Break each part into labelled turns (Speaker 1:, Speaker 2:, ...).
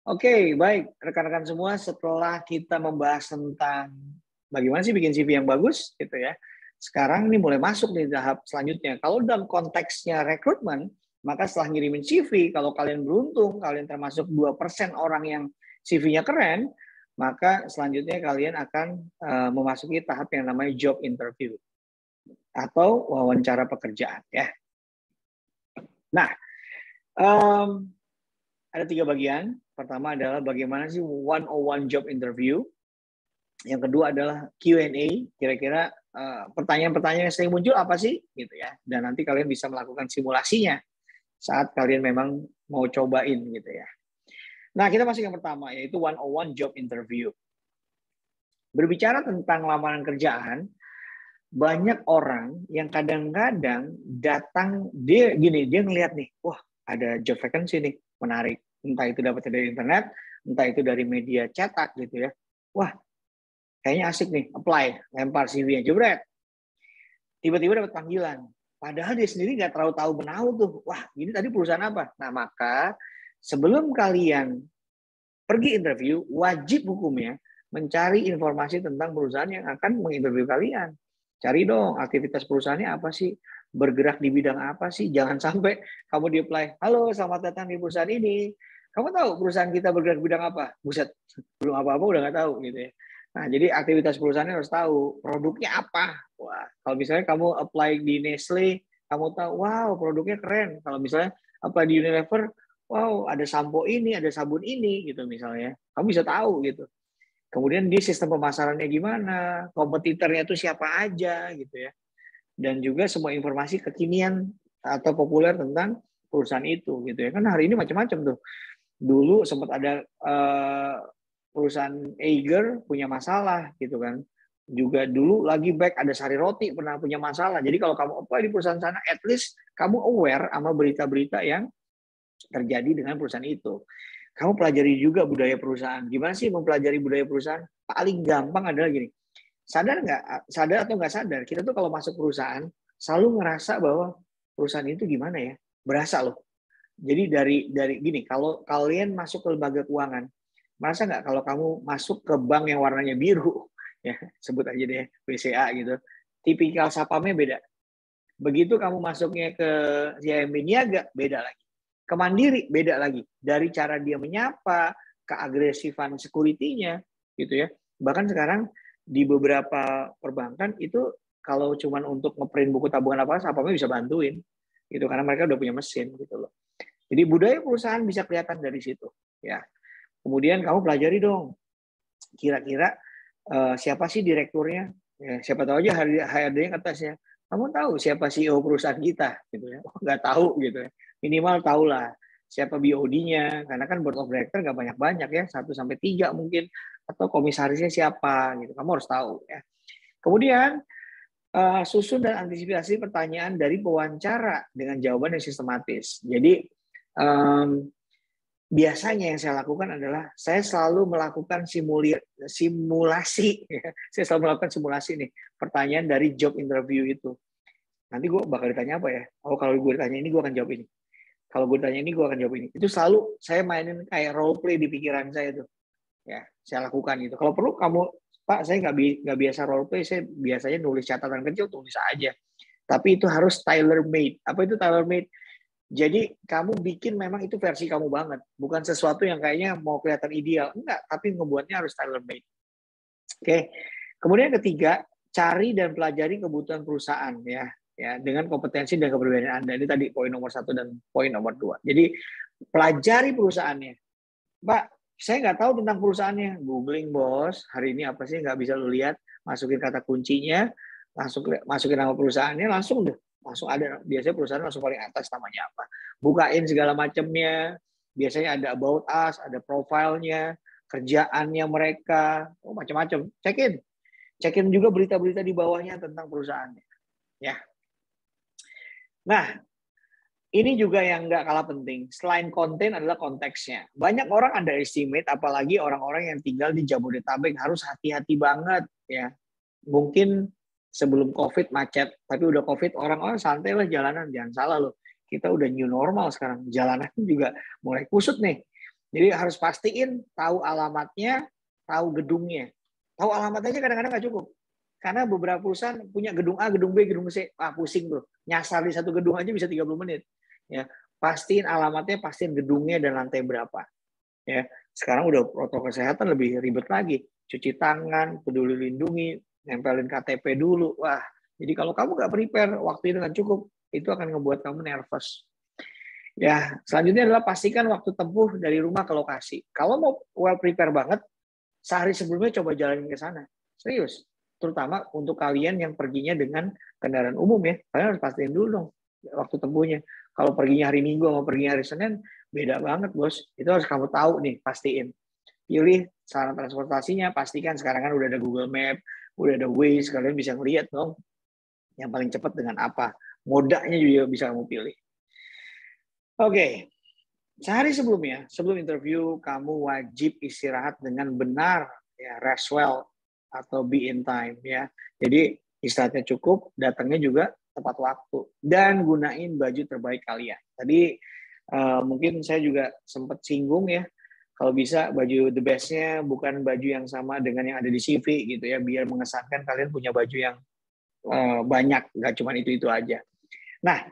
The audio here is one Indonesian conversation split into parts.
Speaker 1: Oke, baik rekan-rekan semua, setelah kita membahas tentang bagaimana sih bikin CV yang bagus gitu ya. Sekarang ini mulai masuk di tahap selanjutnya. Kalau dalam konteksnya rekrutmen, maka setelah ngirimin CV, kalau kalian beruntung, kalian termasuk 2% orang yang CV-nya keren, maka selanjutnya kalian akan memasuki tahap yang namanya job interview atau wawancara pekerjaan ya. Nah, ada 3 bagian. Pertama adalah bagaimana sih 101 job interview. Yang kedua adalah Q&A. Kira-kira pertanyaan-pertanyaan yang sering muncul apa sih? Gitu ya. Dan nanti kalian bisa melakukan simulasinya saat kalian memang mau cobain gitu ya. Nah, kita masuk yang pertama, yaitu 101 job interview. Berbicara tentang lamaran kerjaan, banyak orang yang kadang-kadang datang, dia ngelihat nih, wah ada job vacancy nih, menarik. Entah itu dapat dari internet, entah itu dari media cetak gitu ya. Wah, kayaknya asik nih, apply, lempar CV-nya, jebret. Tiba-tiba dapat panggilan. Padahal dia sendiri nggak terlalu tahu menahu tuh. Wah, ini tadi perusahaan apa? Nah, maka sebelum kalian pergi interview, wajib hukumnya mencari informasi tentang perusahaan yang akan menginterview kalian. Cari dong aktivitas perusahaannya apa sih, bergerak di bidang apa sih. Jangan sampai kamu di-apply, halo selamat datang di perusahaan ini. Kamu tahu perusahaan kita bergerak di bidang apa? Buset, belum apa-apa udah nggak tahu gitu ya. Nah, jadi aktivitas perusahaannya harus tahu, produknya apa. Wah, kalau misalnya kamu apply di Nestle, kamu tahu, wow produknya keren. Kalau misalnya apply di Unilever, wow ada sampo ini, ada sabun ini gitu misalnya. Kamu bisa tahu gitu. Kemudian di sistem pemasarannya gimana, kompetitornya itu siapa aja gitu ya. Dan juga semua informasi kekinian atau populer tentang perusahaan itu gitu ya. Kan hari ini macam-macam tuh. Dulu sempat ada perusahaan Eiger punya masalah gitu kan. Juga dulu lagi back ada Sari Roti pernah punya masalah. Jadi kalau kamu apply di perusahaan sana, at least kamu aware sama berita-berita yang terjadi dengan perusahaan itu. Kamu pelajari juga budaya perusahaan. Gimana sih mempelajari budaya perusahaan? Paling gampang adalah gini. Sadar atau nggak sadar, kita tuh kalau masuk perusahaan selalu ngerasa bahwa perusahaan itu gimana ya? Berasa loh. Jadi dari gini, kalau kalian masuk ke lembaga keuangan, merasa nggak kalau kamu masuk ke bank yang warnanya biru, ya sebut aja deh BCA gitu, tipikal sapamnya beda. Begitu kamu masuknya ke CIMB Niaga, beda lagi. Ke Mandiri, beda lagi. Dari cara dia menyapa, keagresifan security-nya, gitu ya. Bahkan sekarang di beberapa perbankan itu kalau cuma untuk ngeprint buku tabungan apa, sapamnya bisa bantuin. Gitu, karena mereka udah punya mesin gitu loh. Jadi budaya perusahaan bisa kelihatan dari situ. Ya. Kemudian kamu pelajari dong, kira-kira siapa sih direkturnya? Ya, siapa tahu aja HRD-nya atasnya. Kamu tahu siapa CEO perusahaan kita? Gitu ya. Oh, nggak tahu gitu ya. Minimal tahulah siapa BOD-nya. Karena kan board of director nggak banyak-banyak ya, 1-3 mungkin. Atau komisarisnya siapa gitu. Kamu harus tahu ya. Kemudian susun dan antisipasi pertanyaan dari pewawancara dengan jawaban yang sistematis. Jadi biasanya yang saya lakukan adalah saya selalu melakukan simulasi. Saya selalu melakukan simulasi nih pertanyaan dari job interview itu. Nanti gue bakal ditanya apa ya? Oh kalau gue ditanya ini gue akan jawab ini. Kalau gue ditanya ini gue akan jawab ini. Itu selalu saya mainin kayak role play di pikiran saya tuh. Ya saya lakukan itu. Kalau perlu kamu Pak saya nggak biasa role play. Saya biasanya nulis catatan kecil tulis aja. Tapi itu harus tailor made. Apa itu tailor made? Jadi kamu bikin memang itu versi kamu banget, bukan sesuatu yang kayaknya mau kelihatan ideal, enggak, tapi ngebuatnya harus tailor made. Oke. Kemudian yang ketiga, cari dan pelajari kebutuhan perusahaan ya, dengan kompetensi dan kepribadian Anda. Ini tadi poin nomor 1 dan poin nomor 2. Jadi pelajari perusahaannya. Pak, saya nggak tahu tentang perusahaannya. Googling bos, hari ini apa sih nggak bisa lu lihat, masukin kata kuncinya, langsung masukin nama perusahaannya, langsung ada. Biasanya perusahaan langsung paling atas namanya apa. Bukain segala macamnya. Biasanya ada about us, ada profilnya, kerjaannya mereka, macam-macam. Cekin juga berita-berita di bawahnya tentang perusahaannya. Ya. Nah, ini juga yang nggak kalah penting. Selain konten adalah konteksnya. Banyak orang underestimate, apalagi orang-orang yang tinggal di Jabodetabek harus hati-hati banget ya. Mungkin sebelum COVID macet, tapi udah COVID orang-orang santai lah jalanan. Jangan salah loh. Kita udah new normal sekarang. Jalanan juga mulai kusut nih. Jadi harus pastiin tahu alamatnya, tahu gedungnya. Tahu alamatnya aja kadang-kadang nggak cukup. Karena beberapa perusahaan punya gedung A, gedung B, gedung C. Pusing tuh. Nyasar di satu gedung aja bisa 30 menit. Ya, pastiin alamatnya, pastiin gedungnya dan lantai berapa. Ya, sekarang udah protokol kesehatan lebih ribet lagi. Cuci tangan, peduli lindungi, nempelin KTP dulu. Wah, jadi kalau kamu nggak prepare waktu dengan cukup, itu akan ngebuat kamu nervous. Ya, selanjutnya adalah pastikan waktu tempuh dari rumah ke lokasi. Kalau mau well prepare banget, sehari sebelumnya coba jalanin ke sana. Serius. Terutama untuk kalian yang perginya dengan kendaraan umum ya. Kalian harus pastiin dulu dong waktu tempuhnya. Kalau perginya hari Minggu sama perginya hari Senin, beda banget, Bos. Itu harus kamu tahu nih, pastiin. Pilih sarana transportasinya, pastikan sekarang kan udah ada Google Map, udah ada Waze, kalian bisa ngeliat dong yang paling cepat dengan apa. Modanya juga bisa kamu pilih. Oke. Sehari sebelumnya, sebelum interview, kamu wajib istirahat dengan benar, ya, rest well atau be in time, ya. Jadi istirahatnya cukup, datangnya juga tepat waktu, dan gunain baju terbaik kalian. Tadi mungkin saya juga sempat singgung ya, kalau bisa baju the best-nya bukan baju yang sama dengan yang ada di CV gitu ya, biar mengesankan kalian punya baju yang banyak, nggak cuma itu aja. Nah,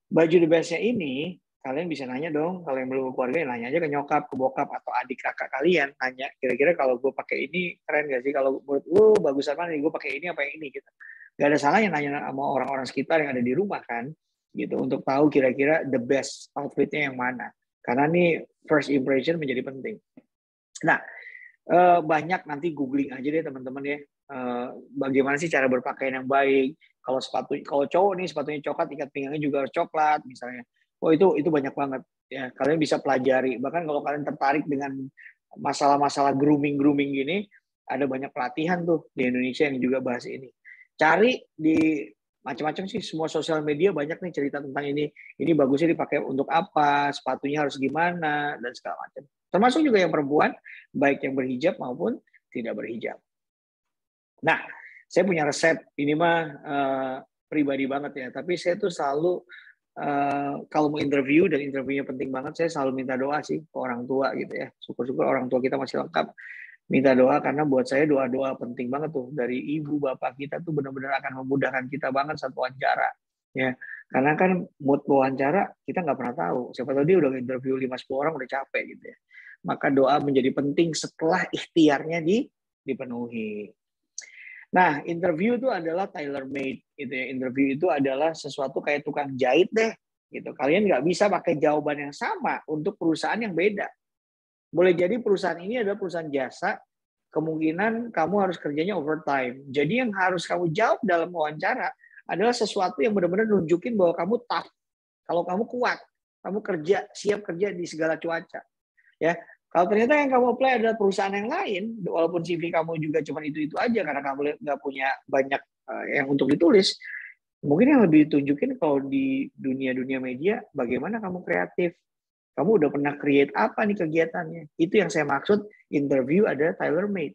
Speaker 1: baju the best-nya ini kalian bisa nanya dong, kalau yang belum keluarga, nanya aja ke nyokap, ke bokap, atau adik kakak kalian. Nanya, kira-kira kalau gue pakai ini keren gak sih? Kalau menurut lu bagus apa nih? Gue pakai ini apa yang ini? Gitu. Gak ada salahnya nanya sama orang-orang sekitar yang ada di rumah kan, gitu, untuk tahu kira-kira the best outfitnya yang mana. Karena nih first impression menjadi penting. Nah, banyak nanti googling aja deh teman-teman ya. Bagaimana sih cara berpakaian yang baik? Kalau cowok nih sepatunya coklat, ikat pinggangnya juga harus coklat misalnya. Oh itu banyak banget ya. Kalian bisa pelajari. Bahkan kalau kalian tertarik dengan masalah-masalah grooming gini, ada banyak pelatihan tuh di Indonesia yang juga bahas ini. Cari di macam-macam sih, semua sosial media banyak nih cerita tentang ini. Ini bagusnya dipakai untuk apa, sepatunya harus gimana, dan segala macam. Termasuk juga yang perempuan, baik yang berhijab maupun tidak berhijab. Nah, saya punya resep, ini mah pribadi banget ya, tapi saya tuh selalu kalau mau interview dan interviewnya penting banget, saya selalu minta doa sih ke orang tua gitu ya. Syukur-syukur orang tua kita masih lengkap. Minta doa karena buat saya doa-doa penting banget tuh dari ibu bapak kita tuh benar-benar akan memudahkan kita banget saat wawancara ya. Karena kan mood wawancara kita nggak pernah tahu. Siapa tahu dia udah interview 5-10 orang udah capek gitu ya. Maka doa menjadi penting setelah ikhtiarnya dipenuhi. Nah, interview itu adalah tailor made gitu ya. Interview itu adalah sesuatu kayak tukang jahit deh gitu. Kalian nggak bisa pakai jawaban yang sama untuk perusahaan yang beda. Boleh jadi perusahaan ini adalah perusahaan jasa, kemungkinan kamu harus kerjanya overtime. Jadi yang harus kamu jawab dalam wawancara adalah sesuatu yang benar-benar nunjukin bahwa kamu tough. Kalau kamu kuat, kamu siap kerja di segala cuaca. Ya, kalau ternyata yang kamu apply adalah perusahaan yang lain, walaupun CV kamu juga cuma itu aja karena kamu nggak punya banyak yang untuk ditulis, mungkin yang lebih ditunjukin kalau di dunia media, bagaimana kamu kreatif. Kamu udah pernah create apa nih kegiatannya? Itu yang saya maksud, interview adalah tailor made.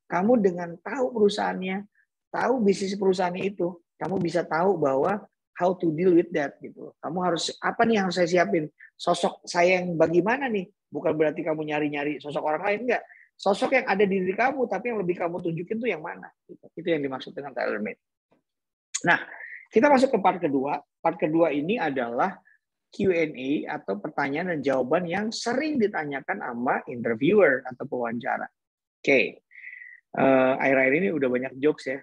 Speaker 1: Kamu dengan tahu perusahaannya, tahu bisnis perusahaannya itu, kamu bisa tahu bahwa how to deal with that gitu. Kamu harus apa nih yang harus saya siapin? Sosok saya yang bagaimana nih? Bukan berarti kamu nyari-nyari sosok orang lain, enggak. Sosok yang ada di diri kamu, tapi yang lebih kamu tunjukin tuh yang mana? Itu yang dimaksud dengan tailor made. Nah, kita masuk ke part kedua. Part kedua ini adalah Q&A atau pertanyaan dan jawaban yang sering ditanyakan sama interviewer atau pewawancara. Oke. Akhir-akhir ini udah banyak jokes ya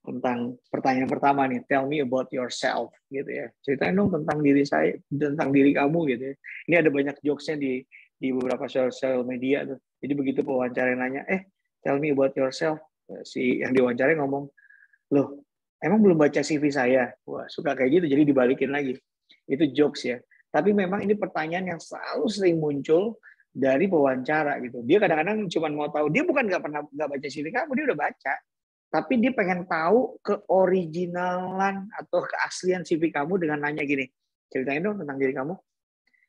Speaker 1: tentang pertanyaan pertama nih, tell me about yourself gitu ya. Ceritain dong tentang diri saya, tentang diri kamu gitu ya. Ini ada banyak jokesnya di beberapa sosial media tuh. Jadi begitu pewawancara nanya, tell me about yourself, si yang diwawancara ngomong, loh, emang belum baca CV saya? Wah, suka kayak gitu, jadi dibalikin lagi. Itu jokes ya. Tapi memang ini pertanyaan yang selalu sering muncul dari pewawancara gitu. Dia kadang-kadang cuma mau tahu, dia bukan nggak baca CV kamu, dia udah baca. Tapi dia pengen tahu keoriginalan atau keaslian CV kamu dengan nanya gini, ceritain dong tentang diri kamu.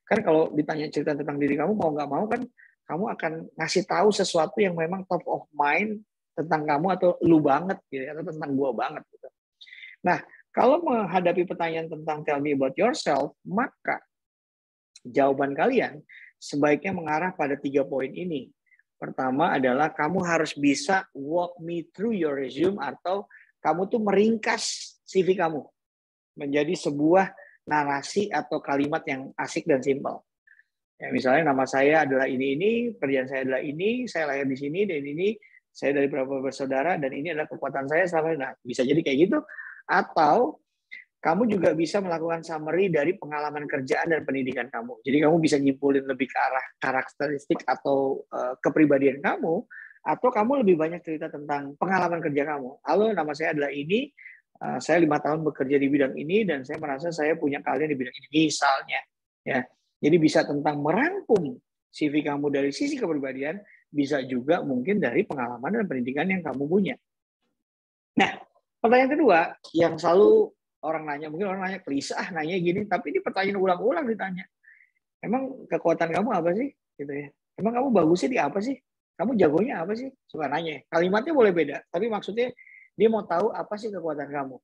Speaker 1: Kan kalau ditanya cerita tentang diri kamu, mau nggak mau kan kamu akan ngasih tahu sesuatu yang memang top of mind tentang kamu atau lu banget gitu, atau tentang gua banget gitu. Nah, kalau menghadapi pertanyaan tentang tell me about yourself, maka jawaban kalian sebaiknya mengarah pada 3 poin ini. Pertama adalah kamu harus bisa walk me through your resume, atau kamu tuh meringkas CV kamu menjadi sebuah narasi atau kalimat yang asik dan simpel. Ya, misalnya nama saya adalah ini, pekerjaan saya adalah ini, saya lahir di sini, dan ini, saya dari berapa bersaudara, dan ini adalah kekuatan saya selama ini. Nah, bisa jadi kayak gitu. Atau kamu juga bisa melakukan summary dari pengalaman kerjaan dan pendidikan kamu. Jadi kamu bisa nyimpulin lebih ke arah karakteristik atau kepribadian kamu, atau kamu lebih banyak cerita tentang pengalaman kerja kamu. Halo, nama saya adalah ini, saya 5 tahun bekerja di bidang ini, dan saya merasa saya punya keahlian di bidang ini, misalnya. Ya, jadi bisa tentang merangkum CV kamu dari sisi kepribadian, bisa juga mungkin dari pengalaman dan pendidikan yang kamu punya. Nah, pertanyaan kedua yang selalu orang nanya, mungkin orang nanya klise, nanya gini, tapi ini pertanyaan ulang-ulang ditanya. Emang kekuatan kamu apa sih? Gitu ya. Emang kamu bagusnya di apa sih? Kamu jagonya apa sih? Suka nanya. Kalimatnya boleh beda, tapi maksudnya dia mau tahu apa sih kekuatan kamu.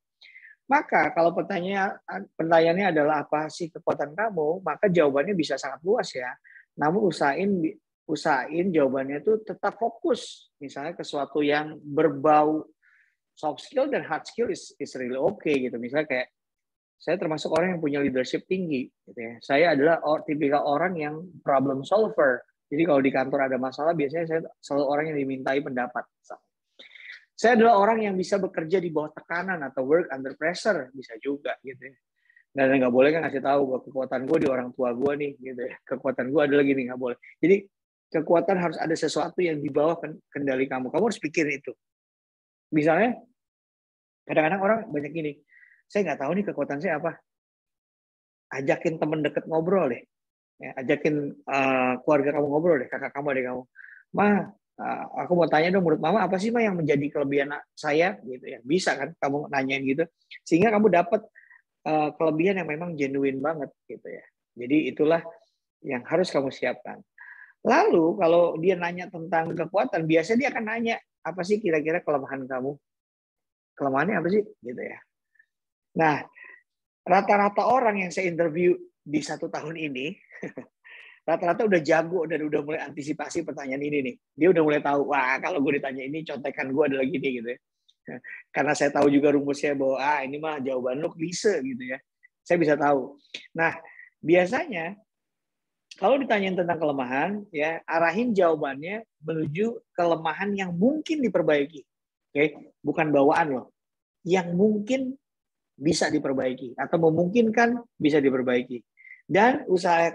Speaker 1: Maka kalau pertanyaannya adalah apa sih kekuatan kamu, maka jawabannya bisa sangat luas ya. Namun usahain jawabannya itu tetap fokus. Misalnya ke sesuatu yang berbau soft skill dan hard skill is really okay gitu. Misalnya kayak saya termasuk orang yang punya leadership tinggi gitu ya. Saya adalah tipikal orang yang problem solver. Jadi kalau di kantor ada masalah, biasanya saya selalu orang yang dimintai pendapat. Saya adalah orang yang bisa bekerja di bawah tekanan atau work under pressure, bisa juga gitu ya. Dan nggak boleh kan ngasih tahu bahwa kekuatan gue di orang tua gue nih gitu ya. Kekuatan gue adalah gini, nggak boleh. Jadi kekuatan harus ada sesuatu yang di bawah kendali kamu. Kamu harus pikirin itu. Misalnya, kadang-kadang orang banyak gini, saya nggak tahu nih kekuatan saya apa. Ajakin temen deket ngobrol deh. Ya, ajakin keluarga kamu ngobrol deh, kakak kamu, adik kamu. Aku mau tanya dong, menurut mama apa sih yang menjadi kelebihan saya? Gitu ya. Bisa kan kamu nanyain gitu. Sehingga kamu dapat kelebihan yang memang genuine banget gitu ya. Jadi itulah yang harus kamu siapkan. Lalu kalau dia nanya tentang kekuatan, biasanya dia akan nanya, apa sih kira-kira kelemahan kamu? Kelemahannya apa sih? Gitu ya. Nah, rata-rata orang yang saya interview di 1 tahun ini, rata-rata udah jago dan udah mulai antisipasi pertanyaan ini nih. Dia udah mulai tahu, wah kalau gue ditanya ini, contekan gue adalah gini gitu ya. Karena saya tahu juga rumusnya bahwa ini mah jawaban lu klise gitu ya. Saya bisa tahu. Nah, biasanya kalau ditanyain tentang kelemahan, ya arahin jawabannya menuju kelemahan yang mungkin diperbaiki. Oke, bukan bawaan loh. Yang mungkin bisa diperbaiki atau memungkinkan bisa diperbaiki. Dan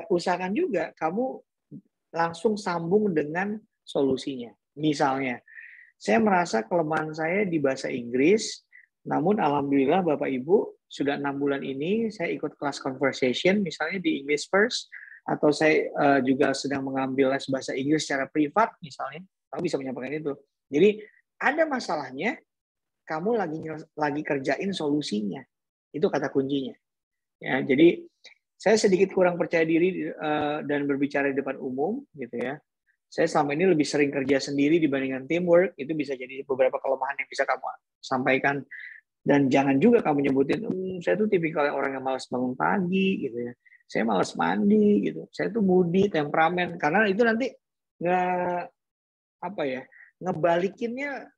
Speaker 1: usahakan juga kamu langsung sambung dengan solusinya. Misalnya, saya merasa kelemahan saya di bahasa Inggris, namun alhamdulillah Bapak Ibu sudah 6 bulan ini saya ikut kelas conversation misalnya di English First, atau saya juga sedang mengambil les bahasa Inggris secara privat misalnya, kamu bisa menyampaikan itu. Jadi ada masalahnya, kamu lagi kerjain solusinya. Itu kata kuncinya. Ya, jadi saya sedikit kurang percaya diri dan berbicara di depan umum gitu ya. Saya selama ini lebih sering kerja sendiri dibandingkan teamwork. Itu bisa jadi beberapa kelemahan yang bisa kamu sampaikan. Dan jangan juga kamu nyebutin, saya tuh tipikal orang yang malas bangun pagi gitu ya. Saya malas mandi gitu. Saya tuh moody, temperamen. Karena itu nanti ngebalikinnya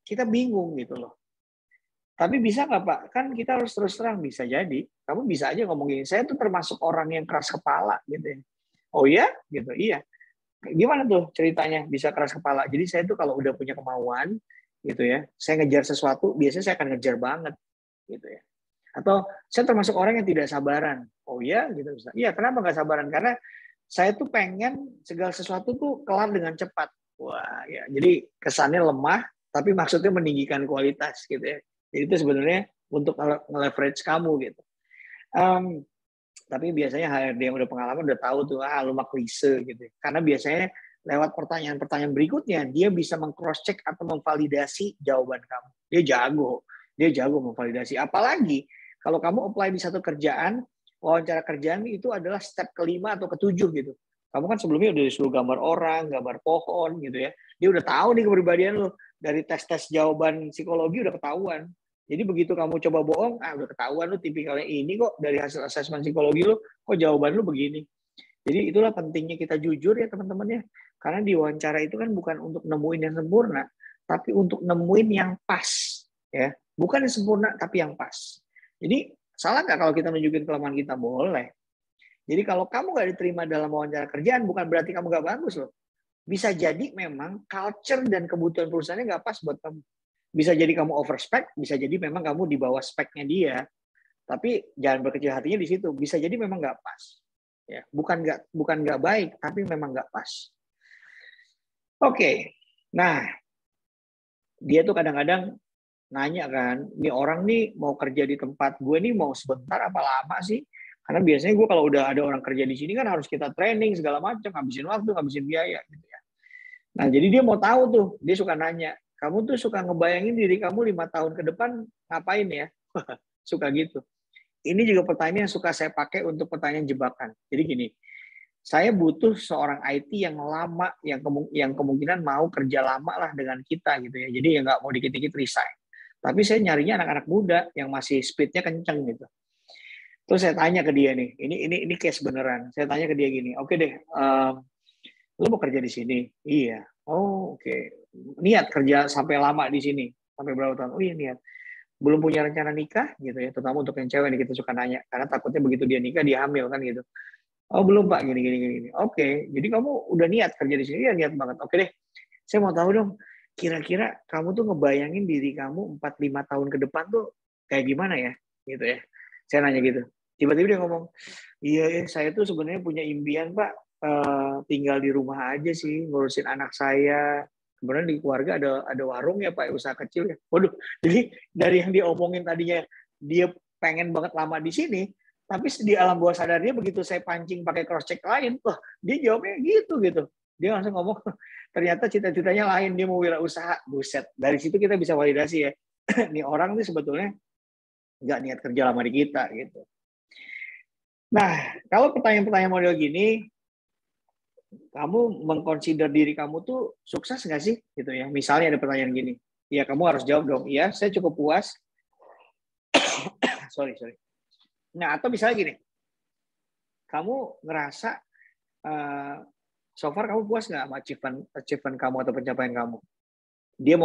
Speaker 1: kita bingung gitu loh. Tapi bisa nggak Pak? Kan kita harus terus terang, bisa jadi. Kamu bisa aja ngomongin, saya tuh termasuk orang yang keras kepala gitu ya. Oh iya? Gitu, iya. Gimana tuh ceritanya bisa keras kepala? Jadi saya tuh kalau udah punya kemauan gitu ya, saya ngejar sesuatu, biasanya saya akan ngejar banget gitu ya. Atau saya termasuk orang yang tidak sabaran. Oh iya? Gitu. Iya, kenapa nggak sabaran? Karena saya tuh pengen segala sesuatu tuh kelar dengan cepat. Wah, ya. Jadi kesannya lemah, tapi maksudnya meninggikan kualitas gitu ya. Jadi itu sebenarnya untuk nge-leverage kamu gitu. Tapi biasanya HRD yang udah pengalaman udah tahu tuh, lu mah klise gitu. Karena biasanya lewat pertanyaan-pertanyaan berikutnya, dia bisa meng-cross-check atau memvalidasi jawaban kamu. Dia jago memvalidasi. Apalagi kalau kamu apply di satu kerjaan, wawancara kerjaan itu adalah step ke-5 atau ke-7 gitu. Kamu kan sebelumnya udah disuruh gambar orang, gambar pohon gitu ya. Dia udah tahu nih kepribadian lu. Dari tes-tes jawaban psikologi udah ketahuan. Jadi begitu kamu coba bohong, udah ketahuan lu tipikalnya ini kok dari hasil asesmen psikologi lu, kok jawaban lu begini. Jadi itulah pentingnya kita jujur ya teman-teman ya. Karena di wawancara itu kan bukan untuk nemuin yang sempurna, tapi untuk nemuin yang pas. Ya, bukan yang sempurna, tapi yang pas. Jadi salah nggak kalau kita nunjukin kelemahan kita? Boleh. Jadi kalau kamu nggak diterima dalam wawancara kerjaan, bukan berarti kamu nggak bagus loh. Bisa jadi memang culture dan kebutuhan perusahaannya nggak pas buat kamu. Bisa jadi kamu overspec, bisa jadi memang kamu di bawah speknya dia. Tapi jangan berkecil hatinya di situ. Bisa jadi memang nggak pas. Ya, bukan nggak baik, tapi memang nggak pas. Oke, nah dia tuh kadang-kadang nanya kan, ini orang nih mau kerja di tempat gue nih mau sebentar apa lama sih? Karena biasanya gue kalau udah ada orang kerja di sini kan harus kita training segala macam, ngabisin waktu, ngabisin biaya gitu ya. Nah jadi dia mau tahu tuh, dia suka nanya, kamu tuh suka ngebayangin diri kamu 5 tahun ke depan ngapain ya? Suka gitu. Ini juga pertanyaan yang suka saya pakai untuk pertanyaan jebakan. Jadi gini, saya butuh seorang IT yang lama, yang kemungkinan mau kerja lama lah dengan kita gitu ya. Jadi ya nggak mau dikit-dikit resign. Tapi saya nyarinya anak-anak muda yang masih speednya kenceng gitu. Terus saya tanya ke dia nih, ini case beneran. Saya tanya ke dia gini, oke deh, lu mau kerja di sini? Iya. Oh oke. Niat kerja sampai lama di sini, sampai berapa tahun? Oh iya niat. Belum punya rencana nikah gitu ya, terutama untuk yang cewek nih kita suka nanya, karena takutnya begitu dia nikah dia hamil kan gitu. Oh belum Pak, gini. Oke, jadi kamu udah niat kerja di sini? Ya niat banget. Oke deh, saya mau tahu dong, kira-kira kamu tuh ngebayangin diri kamu 4-5 tahun ke depan tuh kayak gimana ya? Gitu ya. Saya nanya gitu. Tiba-tiba dia ngomong, iya saya tuh sebenarnya punya impian Pak, tinggal di rumah aja sih, ngurusin anak saya. Kemudian di keluarga ada warung ya Pak, usaha kecil ya. Waduh, jadi dari yang dia omongin tadinya dia pengen banget lama di sini, tapi di alam bawah sadarnya begitu saya pancing pakai cross check lain, wah dia jawabnya gitu. Dia langsung ngomong ternyata cita-citanya lain, dia mau wirausaha. Buset, dari situ kita bisa validasi ya. Nih orang nih sebetulnya nggak niat kerja lama di kita gitu. Nah, kalau pertanyaan-pertanyaan model gini, kamu mengconsider diri kamu tuh sukses nggak sih gitu ya? Misalnya ada pertanyaan gini, ya kamu harus jawab dong, iya saya cukup puas. sorry. Nah, atau misalnya gini, kamu ngerasa so far kamu puas nggak sama achievement kamu atau pencapaian kamu? Dia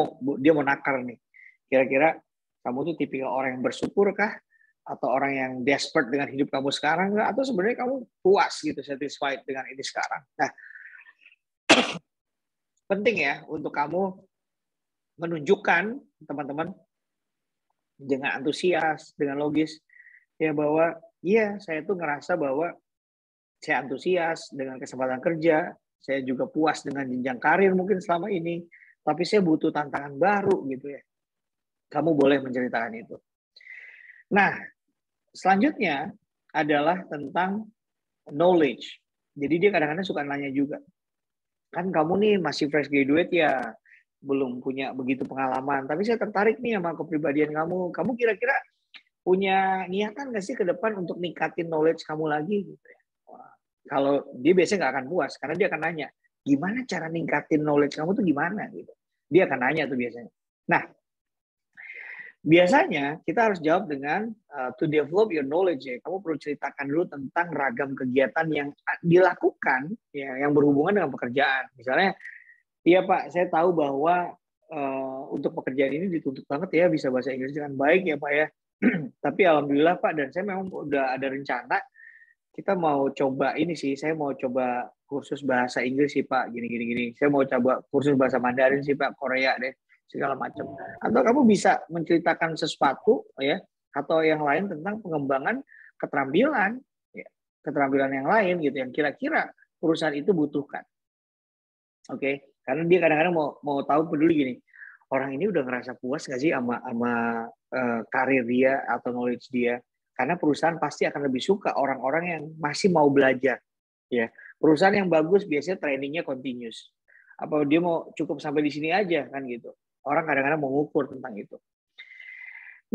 Speaker 1: mau nakar nih. Kira-kira kamu tuh tipikal orang yang bersyukur kah? Atau orang yang desperate dengan hidup kamu sekarang nggak? Atau sebenarnya kamu puas gitu, satisfied dengan ini sekarang? Nah, penting ya untuk kamu menunjukkan teman-teman dengan antusias, dengan logis, ya bahwa iya saya tuh ngerasa bahwa saya antusias dengan kesempatan kerja, saya juga puas dengan jenjang karir mungkin selama ini, tapi saya butuh tantangan baru gitu ya. Kamu boleh menceritakan itu. Nah, selanjutnya adalah tentang knowledge. Jadi dia kadang-kadang suka nanya juga, kan kamu nih masih fresh graduate ya, belum punya begitu pengalaman, tapi saya tertarik nih sama kepribadian kamu. Kamu kira-kira punya niatan nggak sih ke depan untuk ningkatin knowledge kamu lagi gitu ya? Kalau dia biasanya nggak akan puas karena dia akan nanya, gimana cara ningkatin knowledge kamu tuh gimana gitu. Dia akan nanya tuh biasanya. Nah, biasanya kita harus jawab dengan to develop your knowledge ya. Kamu perlu ceritakan dulu tentang ragam kegiatan yang dilakukan ya, yang berhubungan dengan pekerjaan. Misalnya, iya Pak, saya tahu bahwa untuk pekerjaan ini dituntut banget ya bisa bahasa Inggris dengan baik ya Pak ya. Tapi alhamdulillah Pak, dan saya memang udah ada rencana kita mau coba ini sih, saya mau coba kursus bahasa Inggris sih Pak, gini. Saya mau coba kursus bahasa Mandarin sih Pak, Korea deh, segala macam. Atau kamu bisa menceritakan sesuatu ya, atau yang lain tentang pengembangan keterampilan, ya, keterampilan yang lain gitu, yang kira-kira perusahaan itu butuhkan. Oke, karena dia kadang-kadang mau tahu peduli gini, orang ini udah ngerasa puas nggak sih sama karir dia atau knowledge dia? Karena perusahaan pasti akan lebih suka orang-orang yang masih mau belajar. Ya, perusahaan yang bagus biasanya trainingnya continuous. Apa dia mau cukup sampai di sini aja kan gitu? Orang kadang-kadang mau ngukur tentang itu.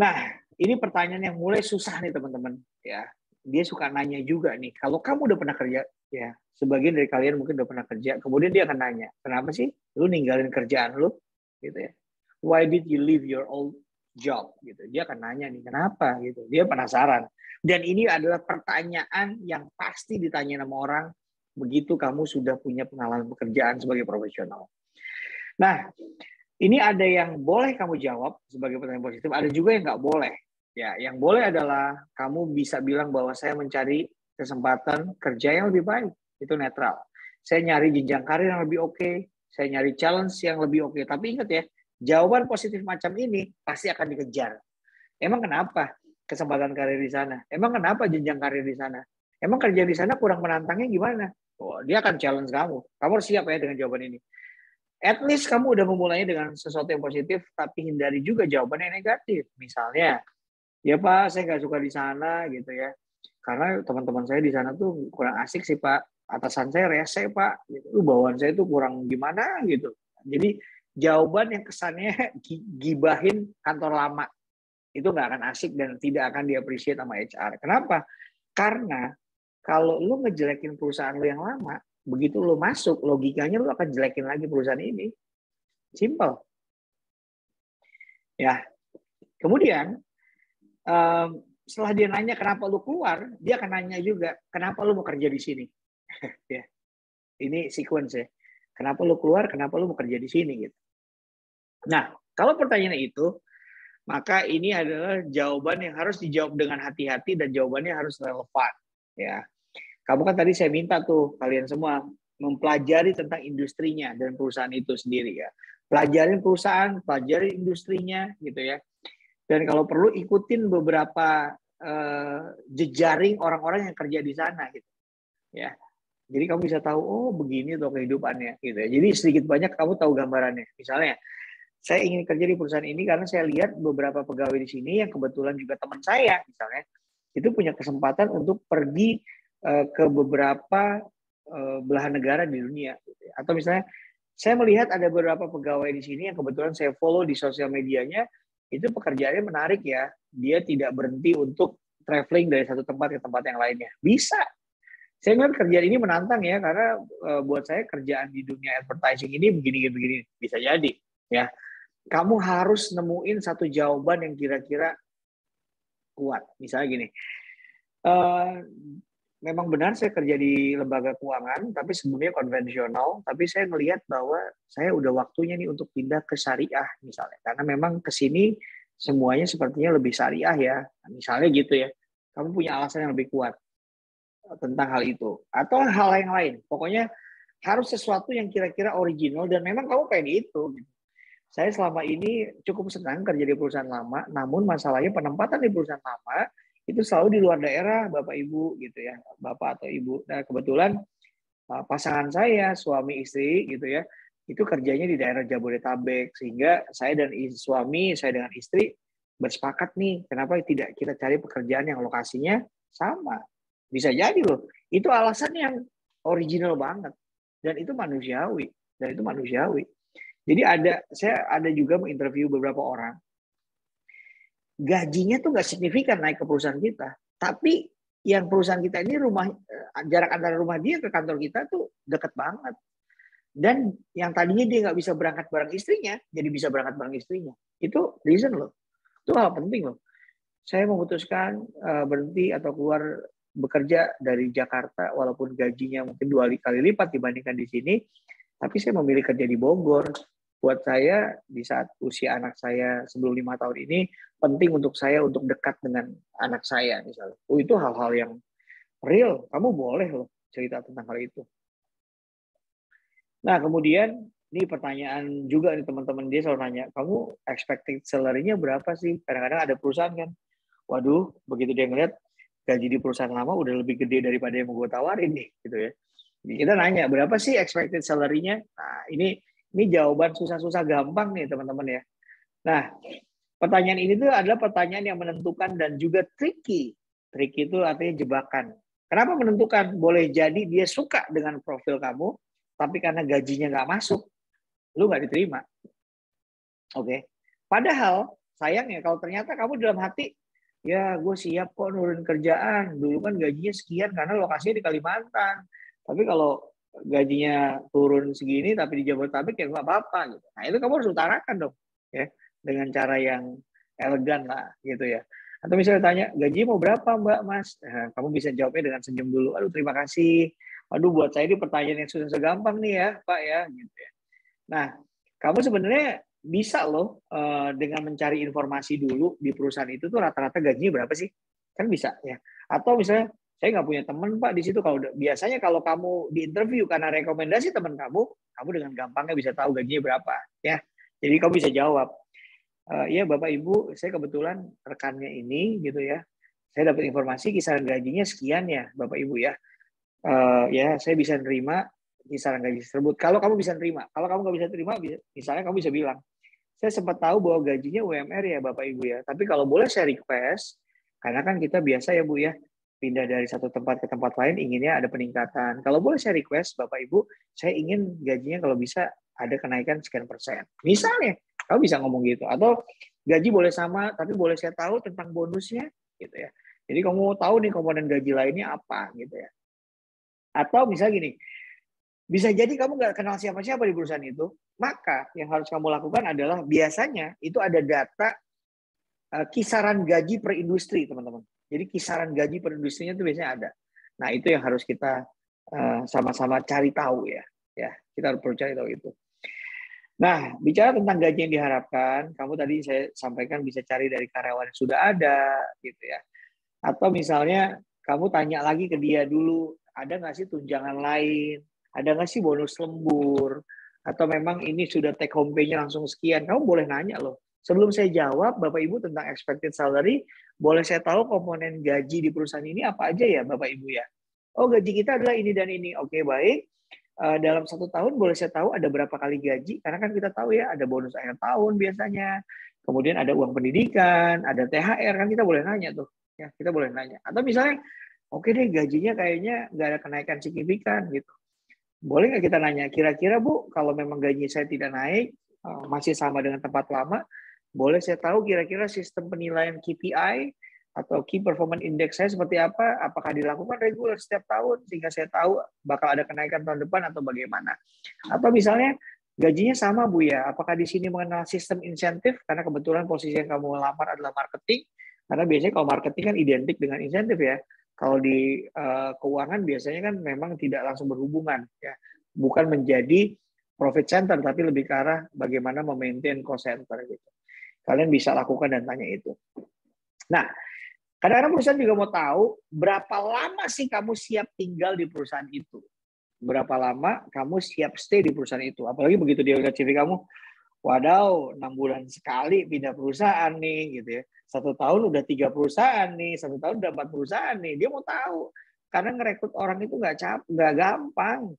Speaker 1: Nah, ini pertanyaan yang mulai susah nih teman-teman. Ya, dia suka nanya juga nih. Kalau kamu udah pernah kerja, ya sebagian dari kalian mungkin udah pernah kerja. Kemudian dia akan nanya, kenapa sih lu ninggalin kerjaan lu? Gitu ya. Why did you leave your old job gitu. Dia akan nanya nih kenapa gitu. Dia penasaran. Dan ini adalah pertanyaan yang pasti ditanya sama orang begitu kamu sudah punya pengalaman pekerjaan sebagai profesional. Nah, ini ada yang boleh kamu jawab sebagai pertanyaan positif, ada juga yang nggak boleh. Ya, yang boleh adalah kamu bisa bilang bahwa saya mencari kesempatan kerja yang lebih baik, itu netral. Saya nyari jenjang karir yang lebih oke, saya nyari challenge yang lebih oke. Tapi ingat ya, jawaban positif macam ini pasti akan dikejar. Emang kenapa kesempatan karir di sana? Emang kenapa jenjang karir di sana? Emang kerja di sana kurang menantangnya gimana? Oh, dia akan challenge kamu. Kamu harus siap ya dengan jawaban ini. At least kamu udah memulainya dengan sesuatu yang positif, tapi hindari juga jawaban yang negatif. Misalnya, ya Pak, saya nggak suka di sana gitu ya. Karena teman-teman saya di sana tuh kurang asik sih Pak. Atasan saya rese Pak. Gitu. Bawaan saya tuh kurang gimana gitu. Jadi jawaban yang kesannya gibahin kantor lama. Itu nggak akan asik dan tidak akan di-appreciate sama HR. Kenapa? Karena kalau lu ngejelekin perusahaan lu yang lama, begitu lu masuk, logikanya lu akan jelekin lagi perusahaan ini. Simple. Ya. Kemudian, setelah dia nanya kenapa lu keluar, dia akan nanya juga, kenapa lu mau kerja di sini? Ya. Ini sequence ya. Kenapa lu keluar, kenapa lu mau kerja di sini? Gitu. Nah, kalau pertanyaan itu, maka ini adalah jawaban yang harus dijawab dengan hati-hati dan jawabannya harus relevan. Ya. Kamu kan tadi saya minta tuh kalian semua mempelajari tentang industrinya dan perusahaan itu sendiri ya. Pelajarin perusahaan, pelajarin industrinya gitu ya. Dan kalau perlu ikutin beberapa jejaring orang-orang yang kerja di sana gitu. Ya. Jadi kamu bisa tahu oh begini tuh kehidupannya gitu ya. Jadi sedikit banyak kamu tahu gambarannya. Misalnya saya ingin kerja di perusahaan ini karena saya lihat beberapa pegawai di sini yang kebetulan juga teman saya misalnya itu punya kesempatan untuk pergi ke beberapa belahan negara di dunia. Atau misalnya saya melihat ada beberapa pegawai di sini yang kebetulan saya follow di sosial medianya, itu pekerjaannya menarik ya. Dia tidak berhenti untuk traveling dari satu tempat ke tempat yang lainnya. Bisa. Saya melihat kerjaan ini menantang ya, karena buat saya kerjaan di dunia advertising ini begini-begini. Bisa jadi. Ya, kamu harus nemuin satu jawaban yang kira-kira kuat. Misalnya gini, memang benar saya kerja di lembaga keuangan, tapi sebelumnya konvensional. Tapi saya melihat bahwa saya udah waktunya nih untuk pindah ke syariah misalnya. Karena memang ke sini semuanya sepertinya lebih syariah ya. Misalnya gitu ya. Kamu punya alasan yang lebih kuat tentang hal itu. Atau hal yang lain. Pokoknya harus sesuatu yang kira-kira original dan memang kamu pengen itu. Saya selama ini cukup senang kerja di perusahaan lama, namun masalahnya penempatan di perusahaan lama itu selalu di luar daerah, Bapak Ibu gitu ya, Bapak atau Ibu. Nah, kebetulan pasangan saya, suami istri gitu ya, itu kerjanya di daerah Jabodetabek, sehingga saya dan suami, saya dengan istri bersepakat nih, kenapa tidak kita cari pekerjaan yang lokasinya sama. Bisa jadi loh, itu alasan yang original banget dan itu manusiawi, Jadi saya ada juga menginterview beberapa orang. Gajinya tuh nggak signifikan naik ke perusahaan kita, tapi yang perusahaan kita ini jarak antara rumah dia ke kantor kita tuh deket banget. Dan yang tadinya dia nggak bisa berangkat bareng istrinya, jadi bisa berangkat bareng istrinya. Itu reason loh. Itu hal penting loh. Saya memutuskan berhenti atau keluar bekerja dari Jakarta, walaupun gajinya mungkin 2 kali lipat dibandingkan di sini, tapi saya memilih kerja di Bogor. Buat saya di saat usia anak saya sebelum 5 tahun ini penting untuk saya untuk dekat dengan anak saya misalnya. Oh itu hal-hal yang real. Kamu boleh loh cerita tentang hal itu. Nah kemudian ini pertanyaan juga nih teman-teman dia selalu nanya, kamu expected salary-nya berapa sih? Kadang-kadang ada perusahaan kan, waduh begitu dia ngeliat gaji di perusahaan lama udah lebih gede daripada yang mau gue tawarin nih, gitu ya. Jadi kita nanya berapa sih expected salary-nya? Nah ini jawaban susah-susah gampang nih teman-teman ya. Nah, pertanyaan ini tuh adalah pertanyaan yang menentukan dan juga tricky. Tricky itu artinya jebakan. Kenapa menentukan? Boleh jadi dia suka dengan profil kamu, tapi karena gajinya nggak masuk, lu nggak diterima. Oke. Padahal sayangnya kalau ternyata kamu dalam hati, ya gue siap kok nurun kerjaan. Dulu kan gajinya sekian karena lokasinya di Kalimantan. Tapi kalau gajinya turun segini tapi di Jabodetabek ya nggak apa-apa gitu. Nah itu kamu harus utarakan dong ya dengan cara yang elegan lah gitu ya. Atau misalnya tanya gaji mau berapa Mbak Mas, nah, kamu bisa jawabnya dengan senyum dulu. Aduh terima kasih Aduh, buat saya ini pertanyaan yang susah segampang nih ya, Pak ya, gitu ya. Nah, kamu sebenarnya bisa loh dengan mencari informasi dulu di perusahaan itu tuh rata-rata gajinya berapa sih? Kan bisa ya. Atau misalnya saya nggak punya teman Pak di situ. Kalau biasanya kalau kamu di interview karena rekomendasi teman kamu dengan gampangnya bisa tahu gajinya berapa ya. Jadi kamu bisa jawab, iya Bapak Ibu, saya kebetulan rekannya ini gitu ya. Saya dapat informasi kisaran gajinya sekian ya Bapak Ibu ya. Ya saya bisa nerima kisaran gaji tersebut. Kalau kamu bisa nerima, kalau kamu nggak bisa terima, misalnya kamu bisa bilang, saya sempat tahu bahwa gajinya UMR ya Bapak Ibu ya. Tapi kalau boleh saya request, karena kan kita biasa ya Bu ya, pindah dari satu tempat ke tempat lain inginnya ada peningkatan. Kalau boleh saya request Bapak Ibu, saya ingin gajinya kalau bisa ada kenaikan sekian persen. Misalnya, kamu bisa ngomong gitu. Atau gaji boleh sama, tapi boleh saya tahu tentang bonusnya gitu ya. Jadi kamu mau tahu nih komponen gaji lainnya apa gitu ya. Atau misalnya gini, bisa jadi kamu nggak kenal siapa-siapa di perusahaan itu, maka yang harus kamu lakukan adalah biasanya itu ada data kisaran gaji per industri, teman-teman. Jadi kisaran gaji per industrinya itu biasanya ada. Nah, itu yang harus kita sama-sama cari tahu ya. Ya, kita harus perlu cari tahu itu. Nah, bicara tentang gaji yang diharapkan, kamu tadi saya sampaikan bisa cari dari karyawan yang sudah ada, gitu ya. Atau misalnya kamu tanya lagi ke dia dulu, ada nggak sih tunjangan lain? Ada nggak sih bonus lembur? Atau memang ini sudah take home pay-nya langsung sekian? Kamu boleh nanya loh. Sebelum saya jawab, Bapak Ibu tentang expected salary, boleh saya tahu komponen gaji di perusahaan ini apa aja ya Bapak Ibu ya? Oh, gaji kita adalah ini dan ini. Oke, baik. Dalam 1 tahun boleh saya tahu ada berapa kali gaji? Karena kan kita tahu ya ada bonus akhir tahun biasanya. Kemudian ada uang pendidikan, ada THR, kan kita boleh nanya tuh. Ya, kita boleh nanya. Atau misalnya, oke deh gajinya kayaknya nggak ada kenaikan signifikan gitu. Boleh nggak kita nanya, kira-kira Bu, kalau memang gaji saya tidak naik, masih sama dengan tempat lama, boleh saya tahu kira-kira sistem penilaian KPI atau Key Performance Index saya seperti apa? Apakah dilakukan reguler setiap tahun sehingga saya tahu bakal ada kenaikan tahun depan atau bagaimana? Atau misalnya gajinya sama Bu ya, apakah di sini mengenal sistem insentif? Karena kebetulan posisi yang kamu lamar adalah marketing, karena biasanya kalau marketing kan identik dengan insentif ya. Kalau di keuangan biasanya kan memang tidak langsung berhubungan ya, bukan menjadi profit center tapi lebih ke arah bagaimana memaintain cost center gitu. Kalian bisa lakukan dan tanya itu. Nah, kadang-kadang perusahaan juga mau tahu berapa lama sih kamu siap tinggal di perusahaan itu. Berapa lama kamu siap stay di perusahaan itu. Apalagi begitu dia lihat CV kamu, wadaw, 6 bulan sekali pindah perusahaan nih, gitu ya. 1 tahun udah 3 perusahaan nih, 1 tahun udah 4 perusahaan nih. Dia mau tahu. Karena ngerekrut orang itu nggak gampang.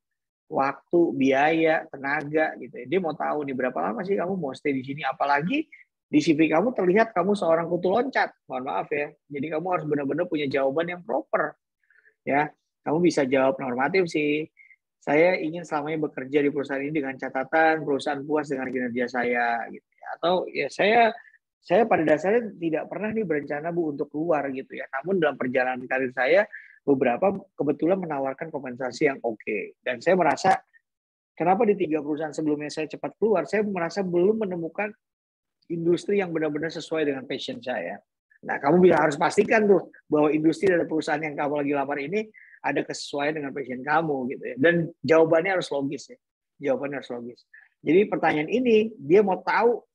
Speaker 1: Waktu, biaya, tenaga, gitu ya. Dia mau tahu nih berapa lama sih kamu mau stay di sini. Apalagi di CV kamu terlihat kamu seorang kutu loncat. Mohon maaf ya. Jadi kamu harus benar-benar punya jawaban yang proper. Ya, kamu bisa jawab normatif sih. Saya ingin selamanya bekerja di perusahaan ini dengan catatan perusahaan puas dengan kinerja saya gitu ya. Atau ya saya pada dasarnya tidak pernah nih berencana Bu untuk keluar gitu ya. Namun dalam perjalanan karir saya beberapa kebetulan menawarkan kompensasi yang oke. Dan saya merasa kenapa di 3 perusahaan sebelumnya saya cepat keluar, saya merasa belum menemukan industri yang benar-benar sesuai dengan passion saya. Nah, kamu harus pastikan tuh bahwa industri dari perusahaan yang kamu lagi lamar ini ada kesesuaian dengan passion kamu gitu ya. Dan jawabannya harus logis ya. Jawabannya harus logis. Jadi pertanyaan ini dia mau tahu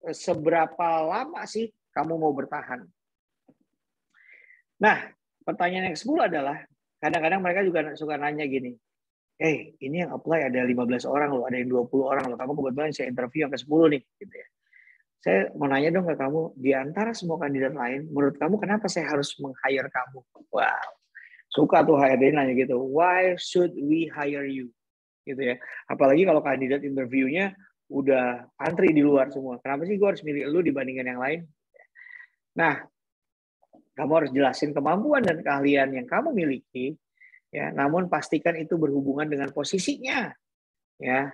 Speaker 1: seberapa lama sih kamu mau bertahan. Nah, pertanyaan yang ke-10 adalah kadang-kadang mereka juga suka nanya gini. Ini yang apply ada 15 orang loh, ada yang 20 orang loh. Kamu kebetulan saya interview yang ke-10 nih gitu ya. Saya mau nanya dong ke kamu, di antara semua kandidat lain, menurut kamu kenapa saya harus meng-hire kamu? Wow, suka tuh HRD nanya gitu, why should we hire you? Gitu ya. Apalagi kalau kandidat interviewnya udah antri di luar semua. Kenapa sih gue harus milih lu dibandingkan yang lain? Nah, kamu harus jelasin kemampuan dan keahlian yang kamu miliki, ya. Namun pastikan itu berhubungan dengan posisinya, ya.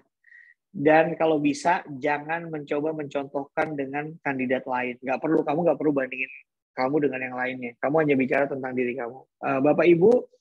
Speaker 1: Dan kalau bisa jangan mencoba mencontohkan dengan kandidat lain. Kamu nggak perlu bandingin kamu dengan yang lainnya. Kamu hanya bicara tentang diri kamu. Bapak Ibu,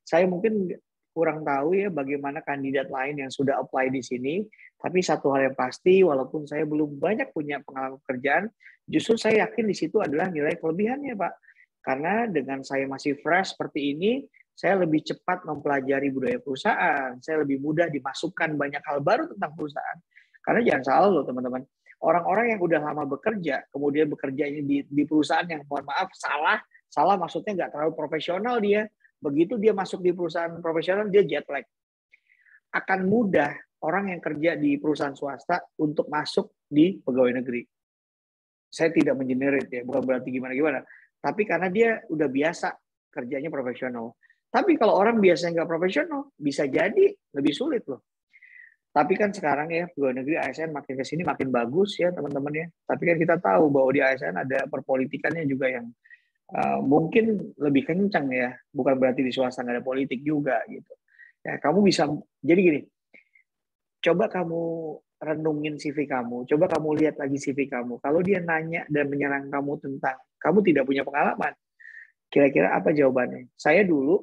Speaker 1: saya mungkin kurang tahu ya bagaimana kandidat lain yang sudah apply di sini. Tapi satu hal yang pasti, walaupun saya belum banyak punya pengalaman pekerjaan, justru saya yakin di situ adalah nilai kelebihannya, Pak. Karena dengan saya masih fresh seperti ini, saya lebih cepat mempelajari budaya perusahaan, saya lebih mudah dimasukkan banyak hal baru tentang perusahaan. Karena jangan salah loh teman-teman, orang-orang yang udah lama bekerja, kemudian bekerjanya di perusahaan yang mohon maaf salah maksudnya nggak terlalu profesional dia, begitu dia masuk di perusahaan profesional dia jet lag. Akan mudah orang yang kerja di perusahaan swasta untuk masuk di pegawai negeri. Saya tidak mengenerit ya, bukan berarti gimana-gimana. Tapi karena dia udah biasa kerjanya profesional. Tapi kalau orang biasanya nggak profesional, bisa jadi lebih sulit loh. Tapi kan sekarang ya, pegawai negeri ASN makin ke sini makin bagus ya teman-teman ya. Tapi kan kita tahu bahwa di ASN ada perpolitikannya juga yang mungkin lebih kencang ya. Bukan berarti di swasta nggak ada politik juga gitu. Ya, kamu bisa, jadi gini, coba kamu renungin CV kamu, coba kamu lihat lagi CV kamu. Kalau dia nanya dan menyerang kamu tentang kamu tidak punya pengalaman, kira-kira apa jawabannya? Saya dulu,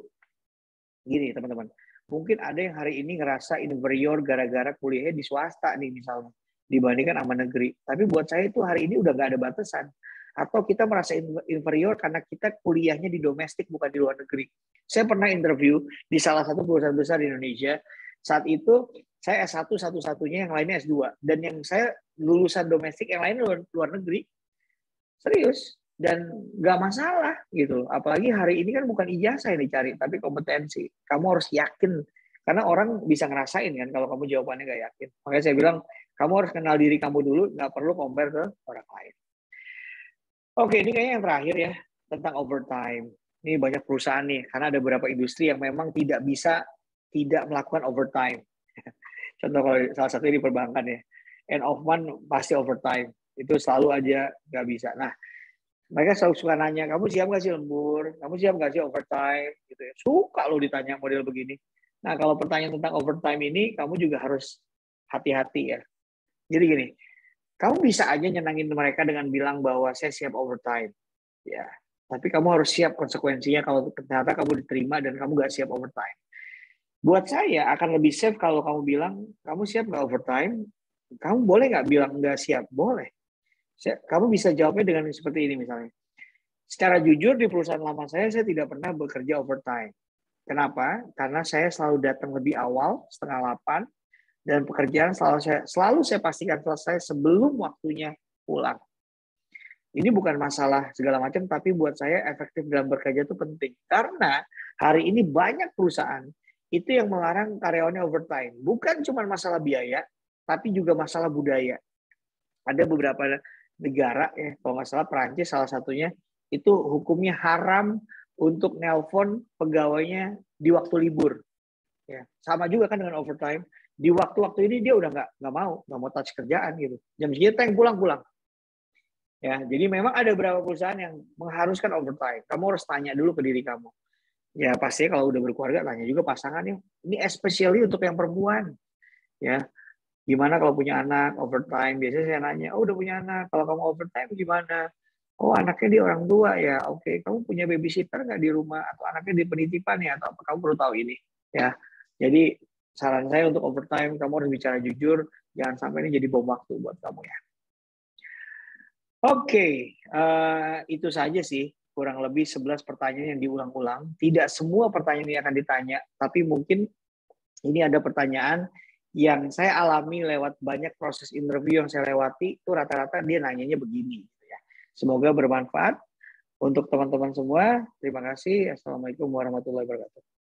Speaker 1: gini teman-teman, mungkin ada yang hari ini ngerasa inferior gara-gara kuliahnya di swasta nih misalnya, dibandingkan sama negeri. Tapi buat saya itu hari ini udah nggak ada batasan. Atau kita merasa inferior karena kita kuliahnya di domestik bukan di luar negeri. Saya pernah interview di salah satu perusahaan besar di Indonesia. Saat itu saya S1 satu-satunya, yang lainnya S2. Dan yang saya lulusan domestik, yang lainnya luar negeri. Serius. Dan nggak masalah gitu. Apalagi hari ini kan bukan ijazah yang dicari, tapi kompetensi. Kamu harus yakin. Karena orang bisa ngerasain kan kalau kamu jawabannya nggak yakin. Makanya saya bilang, kamu harus kenal diri kamu dulu, nggak perlu compare ke orang lain. Oke, ini kayaknya yang terakhir ya, tentang overtime. Ini banyak perusahaan nih, karena ada beberapa industri yang memang tidak bisa tidak melakukan overtime. Contoh kalau salah satu di perbankan ya, end of month pasti overtime. Itu selalu aja nggak bisa. Nah, mereka selalu suka nanya, kamu siap nggak sih lembur? Kamu siap nggak sih overtime? Gitu ya. Suka lo ditanya model begini. Nah, kalau pertanyaan tentang overtime ini, kamu juga harus hati-hati ya. Jadi gini, kamu bisa aja nyenangin mereka dengan bilang bahwa saya siap overtime. Ya, tapi kamu harus siap konsekuensinya kalau ternyata kamu diterima dan kamu nggak siap overtime. Buat saya akan lebih safe kalau kamu bilang, kamu siap nggak overtime? Kamu boleh nggak bilang nggak siap? Boleh. Kamu bisa jawabnya dengan seperti ini misalnya. Secara jujur di perusahaan lama saya tidak pernah bekerja overtime. Kenapa? Karena saya selalu datang lebih awal, 7:30, dan pekerjaan selalu saya pastikan selesai sebelum waktunya pulang. Ini bukan masalah segala macam, tapi buat saya efektif dalam bekerja itu penting. Karena hari ini banyak perusahaan itu yang melarang karyawannya overtime. Bukan cuma masalah biaya, tapi juga masalah budaya. Ada beberapa negara, ya, kalau nggak salah Perancis salah satunya, itu hukumnya haram untuk nelpon pegawainya di waktu libur. Ya, sama juga kan dengan overtime. Di waktu-waktu ini dia udah nggak mau touch kerjaan gitu. Jam segitu yang pulang. Ya, jadi memang ada beberapa perusahaan yang mengharuskan overtime. Kamu harus tanya dulu ke diri kamu. Ya pasti kalau udah berkeluarga tanya juga pasangannya. Ini especially untuk yang perempuan. Ya, gimana kalau punya anak overtime? Biasanya saya nanya, oh udah punya anak, kalau kamu overtime gimana? Oh anaknya di orang tua ya, oke. Kamu punya babysitter nggak di rumah? Atau anaknya di penitipan ya? Atau apa? Kamu perlu tahu ini. Ya, jadi saran saya untuk overtime, kamu harus bicara jujur, jangan sampai ini jadi bom waktu buat kamu ya. Oke, itu saja sih, kurang lebih 11 pertanyaan yang diulang-ulang. Tidak semua pertanyaan ini akan ditanya, tapi mungkin ini ada pertanyaan yang saya alami lewat banyak proses interview yang saya lewati, itu rata-rata dia nanyanya begini. Semoga bermanfaat untuk teman-teman semua. Terima kasih. Assalamualaikum warahmatullahi wabarakatuh.